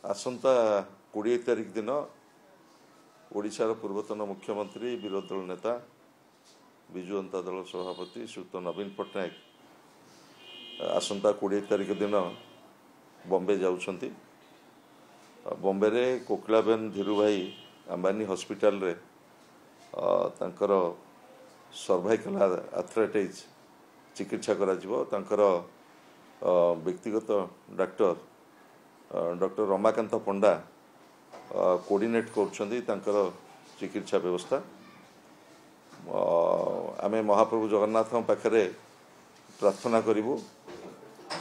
आसंता 20 तारिख दिन ओडिशार पूर्वतन मुख्यमंत्री विरोधी दल नेता विजु जनता दल सभापति श्रीयुत नवीन पट्टनायक आसंता 20 तारिख दिन बॉम्बे जाउछंती। बॉम्बे रे कोकिलाबेन धीरूभाई अंबानी हॉस्पिटल रे तांकर सर्वाइकल आर्थराइटिस चिकित्सा करा जिवो। तांकर व्यक्तिगत डॉक्टर रमाकांत पंडा कोऑर्डिनेट करछंती तांकर चिकित्सा व्यवस्था। आमे महाप्रभु जगन्नाथ पाखरे प्रार्थना करिवु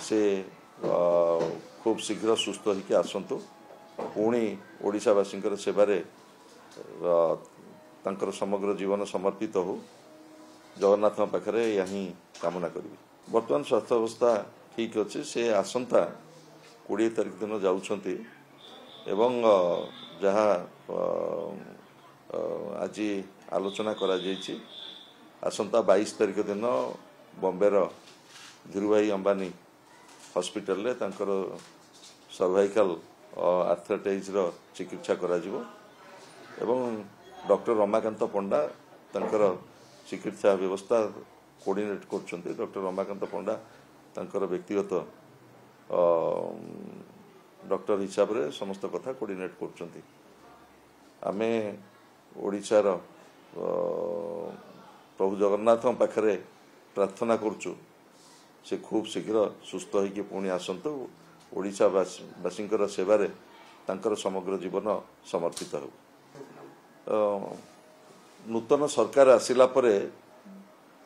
से खूब शीघ्र सुस्थ होके आसंतु, पुणी ओडिशावासी सेवारे तांकर समग्र जीवन समर्पित हो जगन्नाथ पाखरे यही कामना करी। वर्तमान स्वास्थ्य अवस्था ठीक अच्छे। से आसंता 20 तारिख दिन जाउछंती एवं जहाँ आज आलोचना करा जायछि आसंता 22 तारिख दिन बॉम्बे रो धीरूभाई अंबानी हॉस्पिटल रे तांकर सर्वाइकल आर्थराइटिस रो चिकित्सा करा जिवो एवं डॉक्टर रमाकांत पंडा तांकर चिकित्सा व्यवस्था कोऑर्डिनेट करछंती। डॉक्टर रमाकांत पंडा तांकर व्यक्तिगत डॉक्टर हिसाब रे समस्त कथा कोऑर्डिनेट करछंती। आमे ओडिशार प्रभु जगन्नाथ पाखरे प्रार्थना करछु से खूब शीघ्र सुस्थ होइके पुणी आसंतु, ओडिशावासींकर सेवारे तांकर समग्र जीवन समर्पित हो। नूतन सरकार आसिला परे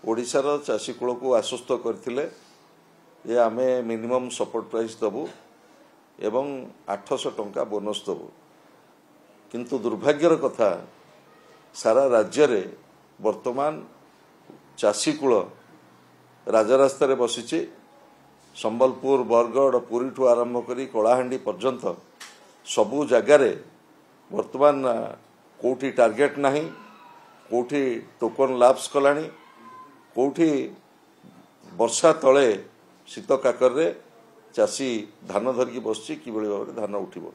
ओडिशार चाषी कूल को आश्वस्त करथिले ये आमे मिनिमम सपोर्ट प्राइस दबु एवं 800 टंका बोनस दबु। किंतु दुर्भाग्यर कथा सारा राज्य रे वर्तमान चाषी कूल राजरास्ता रे बसिछि। संबलपुर बरगढ़ पुरी ठू आरंभ करी कलाहांडी पर्यंत सबु जगार वर्तमान कोठी टार्गेट नहीं, कोठी टोकन लाप्स कलानी, कोठी वर्षा तले शीत काकर रे चाषी धान धरिकी बसछि कि भाव धान उठिबो।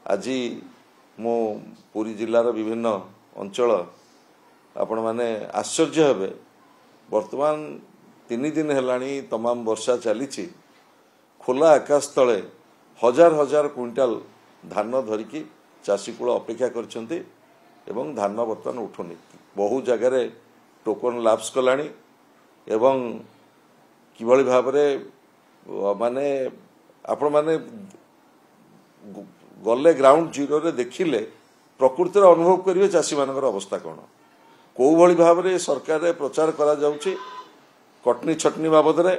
आज मो पुरी जिलार विभिन्न अंचल आपण माने आश्चर्य हेबे। वर्तमान 3 दिन हेलानी तमाम वर्षा चलीछि, खोला आकाश तले हजार हजार क्विंटाल धान धरिकी चाषी कूल अपेक्षा करछंती एवं धान वर्तमान उठुनी। बहु जगार टोकन लाप्स कलानी एवं किभଳି भाबरे माने आपण माने गले ग्राउंड जीरो रे देखिले प्रकृति अनुभव करिवे चाषी मानकर अवस्था कोन को भଳି भाबरे सरकार रे प्रचार करा जाउछि। कटनी छटनी बाबद रे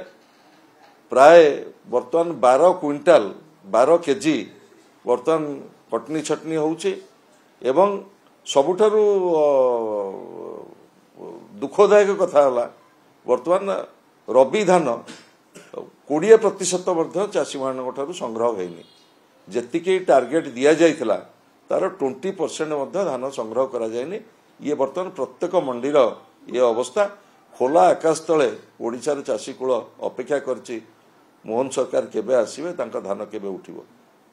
प्राय वर्तमान 12 क्विंटाल 12 केजी वर्तमान कटनी छटनी होउछि एवं सबुठारु दुखदायक कथा होला वर्तमान रबी धान 20% चाषी मान संग्रह होनी। जेतिकी टार्गेट दि जाइथिला तार 20% धान संग्रह करा जायनी। ये वर्तमान प्रत्येक मंडीर ये अवस्था। खोला आकाश तले ओडिशार चाषी कूल अपेक्षा करछि मोहन सरकार केबे आसीबे तांका धान केबे उठिबो।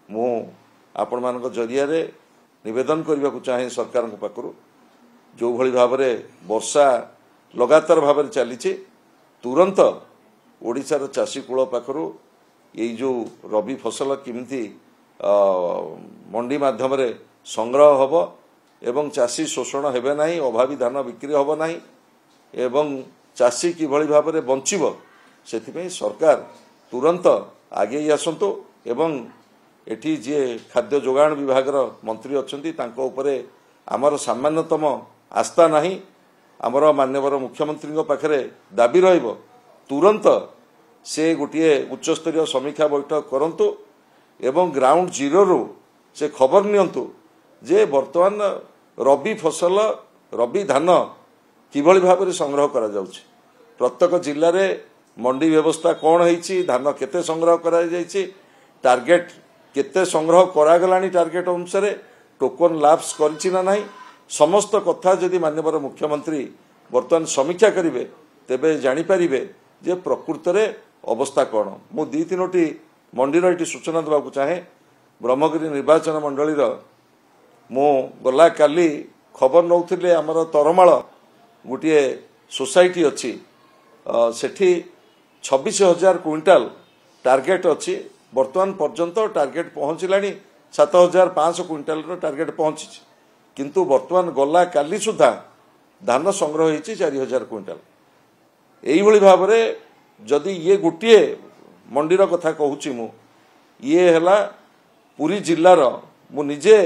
मु आपण मानक जरिया रे निवेदन करबा को चाहे सरकार को पाखरु जो भली भाबरे वर्षा लगातार भाबरे चलीछि तुरंत ओडिशार चाषी कूल पाखरु ये जो रबी फसल किमिति मंडी माध्यम रे संग्रह हबो एवं चाषी शोषण हेबे नाही, अभावी धान बिक्री हबो नाही एवं चाषी कि भली भाबरे बंचिबो सेथिपई सरकार तुरंत आगे आसंतो एवं एठी जे खाद्य जोगाण विभागर मंत्री अछंती तांको उपरे आमर सामान्यतम आस्था नाही। आमर मान्यवर मुख्यमंत्री पाखरे दाबी रहिबो तुरंत से गोटे उच्चस्तरीय समीक्षा बैठक करंतु एवं ग्राउंड जीरो रो से खबर नियंतु जे वर्तमान रबी फसल रबी धान किभଳି भाबरे संग्रह करा जाउछि। प्रत्येक जिल्ला रे मंडी व्यवस्था कोन हेछि, धान केते संग्रह करा जायछि, टार्गेट केते संग्रह करा गलानी, टार्गेट अनुसार टोकन लाप्स करछि ना नाही, समस्त कथा जदि माननीय मुख्यमंत्री वर्तमान समीक्षा करिवे तेबे जानि परिबे जे प्रकृत रे अवस्था कौन। मु 2-3टी मंडीर ये सूचना देवाक चाहे ब्रह्मगिरी निर्वाचन मंडली मु गला काली खबर नौथिले आमर तरमाल गोटे सोसाइटी अच्छी सेठी 26,000 क्विंटाल टार्गेट अच्छी वर्तमान पर्यंत टार्गेट पहुंचलानी 7,500 क्विंटाल टार्गेट पहुंची किंतु वर्तमान गला काली सुधा धान संग्रह होती 4,000 क्विंटाल यही भाव में जदि ये गोटे मंडीर कथा कहूँ मु ये है पुरी जिलार मु निजे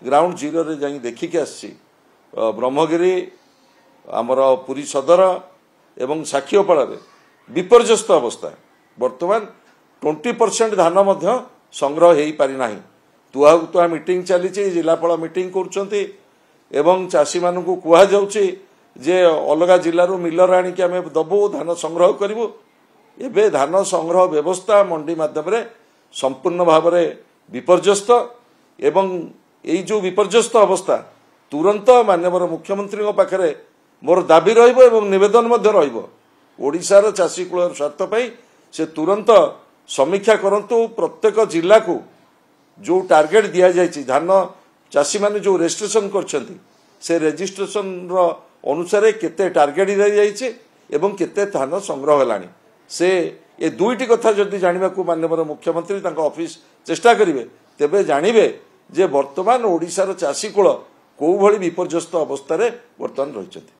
ग्राउंड जीरो रे जाई देखिकी आसी ब्रह्मगिरी आमर पुरी सदर एवं साक्षीपाड़ विपर्यस्त अवस्था वर्तमान 20% धान मध्य संग्रह हो पारि नाही तुआ तुआ मीटिंग चली जिलापाल मीटिंग करुछंती एवं चाषी मानू कुहा जाउची जे अलगा जिलू मिलर आनिक आम दबु धान संग्रह करूँ एवं धान संग्रह व्यवस्था मंडी माध्यम संपूर्ण भाव में विपर्यस्त एवं यही जो विपर्यस्त अवस्था तुरंत माननीय मुख्यमंत्री पाखे मोर दाबी रवेदन ओडिशार चाषी कूल स्वार्थ से तुरंत समीक्षा करंतु प्रत्येक जिला को जो टार्गेट दि जाए धान चाषी माने जो रेजिस्ट्रेशन करछंती से रेजिस्ट्रेशन अनुसार केते टार्गेट दि जाए एवं केते धान संग्रह हेलानी से ये दुईटी कथा जदि जानवा को माननीय मुख्यमंत्री ऑफिस चेष्टा करेंगे तेबे जानिबे जे वर्तमान ओडिशार चाषी कूल कौ भली विपर्यस्त अवस्था वर्तमान रही।